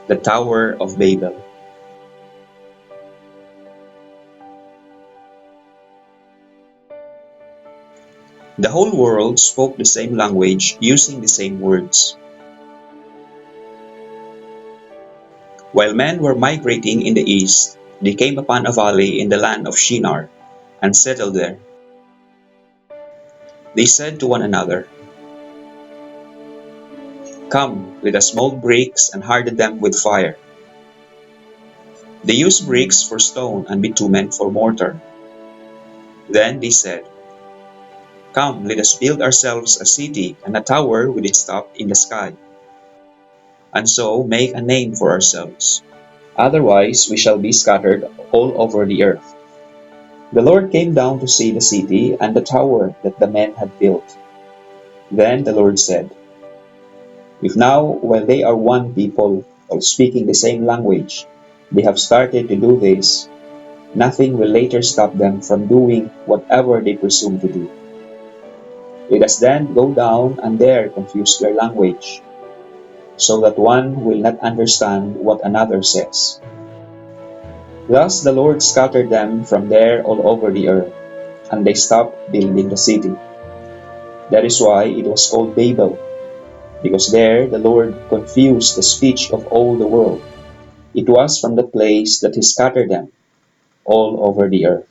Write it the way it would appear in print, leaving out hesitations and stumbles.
The Tower of Babel. The whole world spoke the same language using the same words. While men were migrating in the east, they came upon a valley in the land of Shinar and settled there. They said to one another, "Come, let us mold bricks and harden them with fire." They used bricks for stone and bitumen for mortar. Then they said, "Come, let us build ourselves a city and a tower with its top in the sky, and so make a name for ourselves. Otherwise we shall be scattered all over the earth." The Lord came down to see the city and the tower that the men had built. Then the Lord said, "If now, while they are one people, all speaking the same language, they have started to do this, nothing will later stop them from doing whatever they presume to do. Let us then go down and there confuse their language, so that one will not understand what another says." Thus the Lord scattered them from there all over the earth, and they stopped building the city. That is why it was called Babel, because there the Lord confused the speech of all the world. It was from that place that he scattered them all over the earth.